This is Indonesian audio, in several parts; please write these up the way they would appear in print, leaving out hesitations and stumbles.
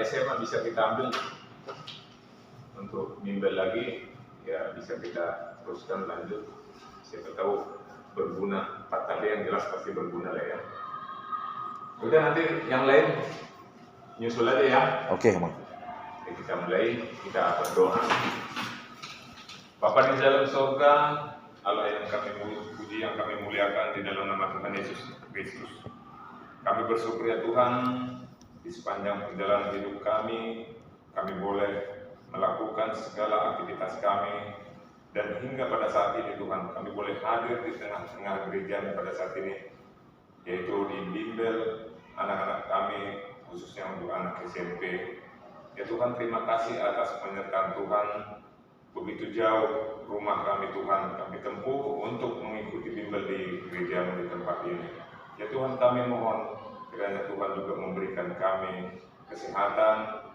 SMA bisa kita ambil untuk bimbel lagi, ya bisa kita teruskan lanjut. Siapa tahu berguna, tapi yang jelas pasti berguna lah ya. Udah, nanti yang lain nyusul aja ya. Oke, Bang. Kita mulai, kita berdoa. Bapa di dalam surga, Allah yang kami puji, yang kami muliakan di dalam nama Tuhan Yesus Kristus. Kami bersyukur ya Tuhan, di sepanjang perjalanan hidup kami boleh melakukan segala aktivitas kami, dan hingga pada saat ini Tuhan, kami boleh hadir di tengah-tengah gereja pada saat ini, yaitu di bimbel anak-anak kami, khususnya untuk anak SMP. Ya Tuhan, terima kasih atas penyertaan Tuhan. Begitu jauh rumah kami Tuhan, kami tempuh untuk mengikuti bimbel di gereja di tempat ini. Ya Tuhan, kami mohon kiranya Tuhan juga memberikan kami kesehatan,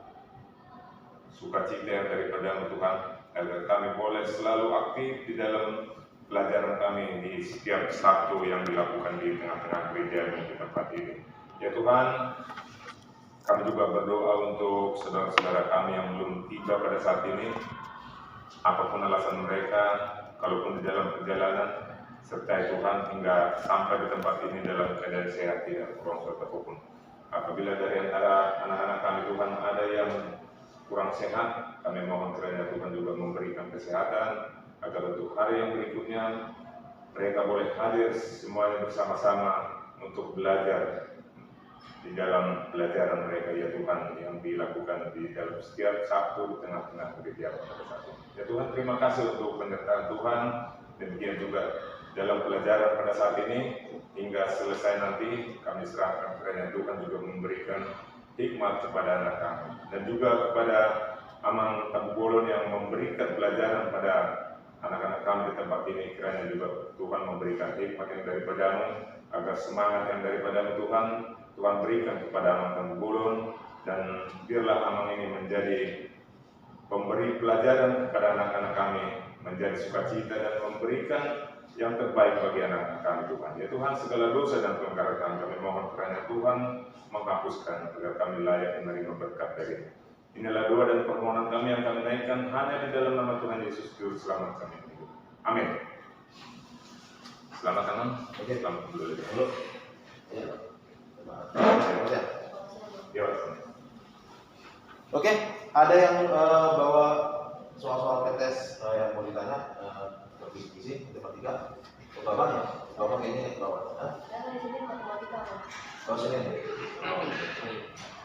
sukacita yang daripada Tuhan, agar kami boleh selalu aktif di dalam pelajaran kami di setiap Sabtu yang dilakukan di tengah-tengah gereja di tempat ini. Ya Tuhan, kami juga berdoa untuk saudara-saudara kami yang belum tiba pada saat ini, apapun alasan mereka, kalaupun di dalam perjalanan, sertai Tuhan hingga sampai di tempat ini dalam keadaan sehat, tidak kurang suatu apapun. Apabila dari antara anak-anak kami Tuhan ada yang kurang sehat, kami mohon kiranya Tuhan juga memberikan kesehatan, agar untuk hari yang berikutnya mereka boleh hadir semuanya bersama-sama untuk belajar di dalam pelajaran mereka ya Tuhan, yang dilakukan di dalam setiap Sabtu di tengah-tengah gereja pada saat ini. Ya Tuhan, terima kasih untuk penyertaan Tuhan, demikian juga dalam pelajaran pada saat ini hingga selesai nanti kami serahkan kiranya Tuhan juga memberikan hikmat kepada anak kami, dan juga kepada Amang Tambolon yang memberikan pelajaran pada anak-anak kami di tempat ini. Kiranya juga Tuhan memberikan hikmat yang daripada-Mu, agar semangat yang daripada-Mu Tuhan berikan kepada Amang Tambolon, dan biarlah Amang ini menjadi pemberi pelajaran kepada anak-anak kami, menjadi sukacita dan memberikan yang terbaik bagi anak-anak kami Tuhan. Ya Tuhan, segala dosa dan pelanggaran kami mohon kiranya Tuhan menghapuskan, agar kami layak menerima berkat dari. Inilah doa dan permohonan kami yang kami naikkan hanya di dalam nama Tuhan Yesus Juru Selamat kami. Amin. Selamat tangan. Oke, selamat dulu. Oke, ada yang bawa soal-soal PTS yang mau ditanya berdiskusi tempat 3. Bapak ya? Bapak kayaknya bawa. Di sini matematika. Oh, sini.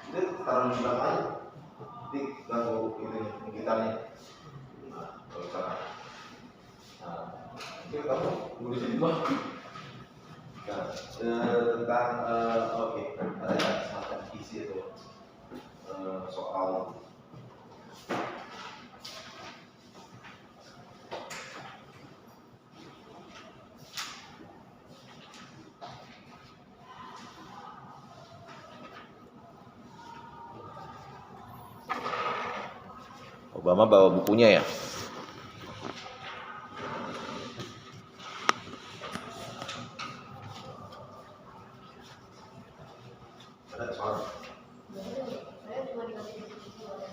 Itu taruh di belakang aja. Nanti ganggu ini gitarnya. Nah, kalau sana. Nah, itu kamu tunggu di sini Bang. Nah, tentang oke, ada semacam isi itu soal Obama bawa bukunya ya. Ada soal. Saya cuma dikasih diskusi oleh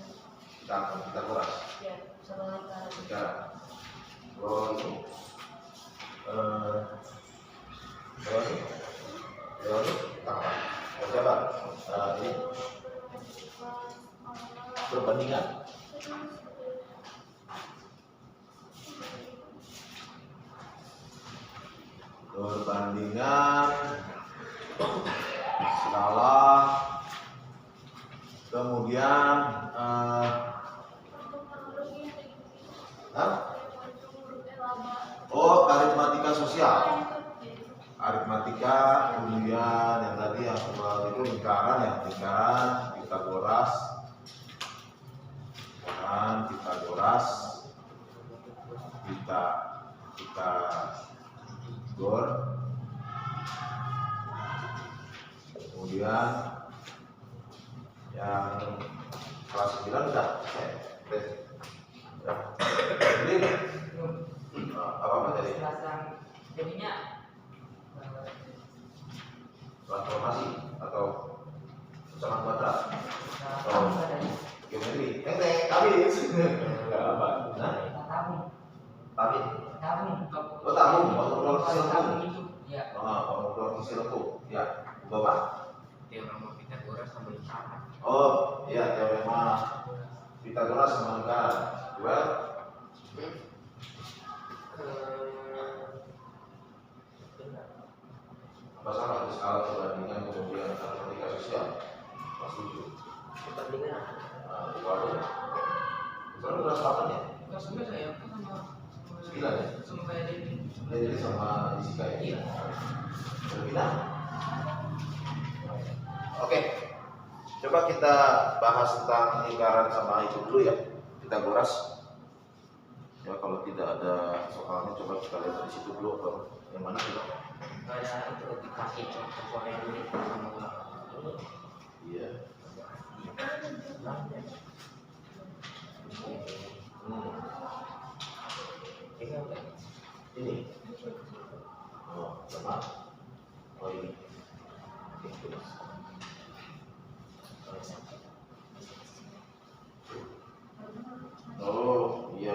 Kita kuras. ya sama Bicara. Terus apa? Ini perbandingan. Skala, kemudian aritmatika sosial, kemudian yang tadi yang itu lingkaran Pitagoras, Pitagor, kemudian yang kelas 9 udah jadi apa materi? Jadinya Transformasi atau usaha kuadrat atau Enggak apa. Nah, tabung. tapi Tabung. oh tabung, waktu keluar Tabung silengkung. itu. Ya. Waktu keluar silengkung. Ya, Bapak. Teorema Pythagoras sama lingkaran. Oh, iya teorema Pythagoras sama lingkaran. Well, apa salah di skala perbandingan kemudian matematika sosial? Pas 7. Perbandingan. Nah, itu apa? Misalnya kelas 8 ya? Kelas 9 saya sama 9 ya? sama kayak Devi. Jadi sama Jessica ya? Iya. Berbeda. Oke, coba kita bahas tentang lingkaran sama itu dulu ya, Pythagoras. Ya kalau tidak ada soalnya coba kita lihat di situ dulu atau yang mana juga. Kayak itu dikasih contoh yang dulu sama ulang. Iya. Ini. Oh, sama. Oh ini. Oke, terus. Oh, iya.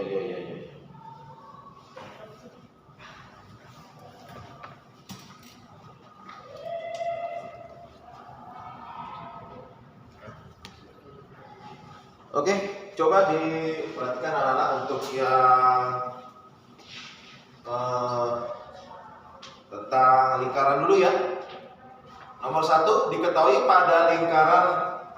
Oke, coba diperhatikan anak-anak untuk yang tentang lingkaran dulu ya. Nomor 1, diketahui pada lingkaran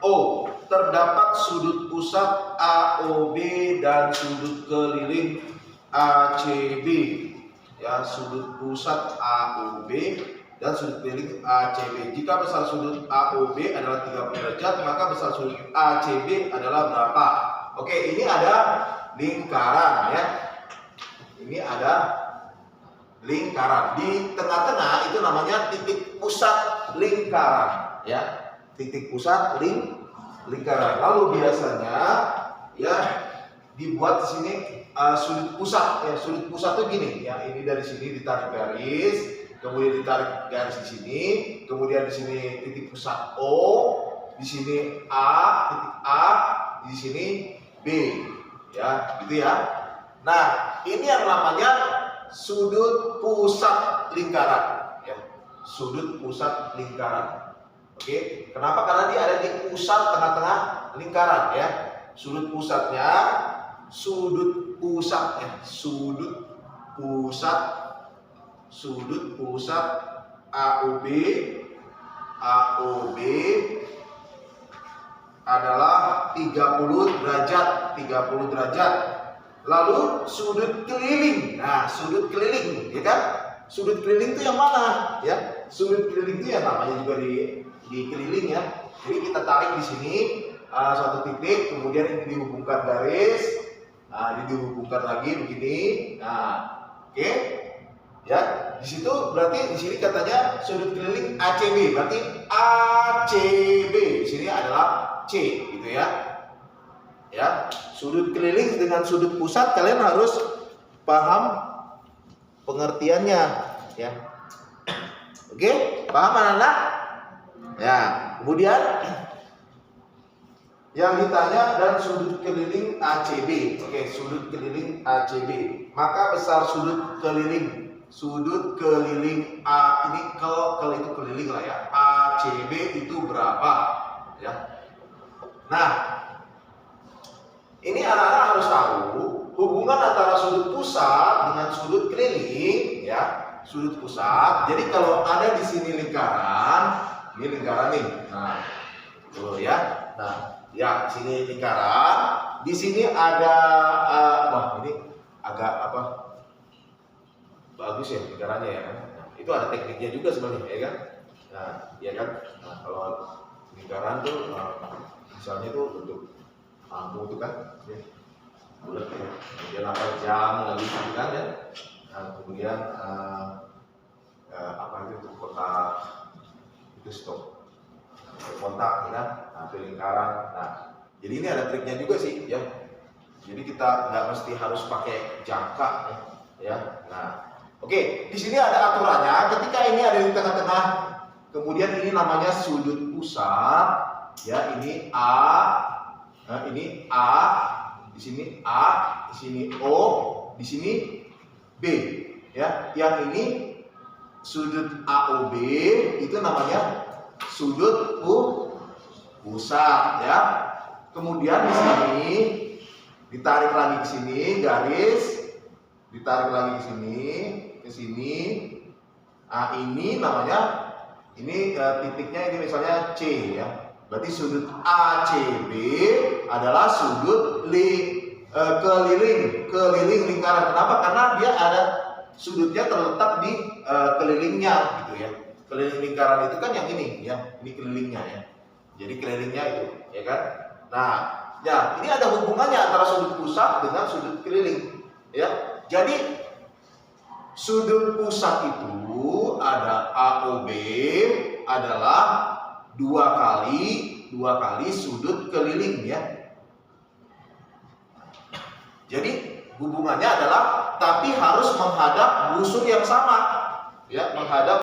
O terdapat sudut pusat AOB dan sudut keliling ACB. Ya, sudut pusat AOB dan sudut keliling ACB. Jika besar sudut AOB adalah 30 derajat, maka besar sudut ACB adalah berapa? Oke, ini ada lingkaran ya. Ini ada lingkaran. Di tengah-tengah itu namanya titik pusat lingkaran ya. Titik pusat lingkaran. Lalu biasanya ya dibuat di sini sudut pusat ya. Sudut pusat itu gini ya. Ini dari sini ditarik garis, kemudian ditarik garis di sini, kemudian di sini titik pusat O, di sini A, titik A, di sini B ya, gitu ya. Nah, ini yang namanya sudut pusat lingkaran ya. Sudut pusat lingkaran. Oke, kenapa? Karena dia ada di pusat tengah-tengah lingkaran ya. Sudut pusatnya, sudut pusat AOB adalah 30 derajat. Lalu sudut keliling. Nah, sudut keliling, ya kan? Sudut keliling itu yang mana? Ya, sudut keliling itu yang namanya juga di keliling ya. Jadi kita tarik di sini suatu titik, kemudian ini dihubungkan garis, ini dihubungkan lagi begini. Nah, oke, ya. Di situ berarti di sini katanya sudut keliling ACB, berarti ACB di sini adalah C, gitu ya. Ya, sudut keliling dengan sudut pusat kalian harus paham pengertiannya, ya. Oke, paham anak-anak? Ya, kemudian yang ditanya dan sudut keliling ACB. Oke, sudut keliling ACB. Maka besar sudut keliling A ini kalau itu keliling lah ya. ACB itu berapa? Ya. Nah, ini anak-anak harus tahu hubungan antara sudut pusat dengan sudut keliling, ya. Sudut pusat. Jadi kalau ada di sini lingkaran, ini lingkaran nih. Nah, tuh ya. Nah, ya sini lingkaran. Di sini ada wah ini agak apa? Bagus ya lingkarannya ya kan. Nah, itu ada tekniknya juga sebenarnya ya kan. Nah, ya kan. Nah, kalau lingkaran tuh misalnya tuh untuk lampu itu kan ya, bulat ya. Kemudian apa jam lagi kan ya. Nah, kemudian apa itu kotak itu stop kontak ya. Nah, itu lingkaran. Nah, jadi ini ada triknya juga sih ya. Jadi kita nggak mesti harus pakai jangka ya. Nah, oke, di sini ada aturannya. Ketika ini ada di tengah-tengah, kemudian ini namanya sudut pusat ya. Ini A, nah, ini A, di sini A, di sini O, di sini B. Ya, yang ini sudut AOB itu namanya sudut pusat ya. Kemudian di sini ditarik lagi ke sini garis, ditarik lagi ke sini. Nah, ini namanya titiknya ini misalnya C ya. Berarti sudut ACB adalah sudut keliling lingkaran. Kenapa? Karena dia ada sudutnya terletak di kelilingnya gitu ya. Keliling lingkaran itu kan yang ini ya, ini kelilingnya ya. Jadi kelilingnya itu, ya kan? Nah, ya ini ada hubungannya antara sudut pusat dengan sudut keliling, ya. Jadi sudut pusat itu ada AOB adalah dua kali sudut keliling ya. Jadi hubungannya adalah tapi harus menghadap busur yang sama ya, menghadap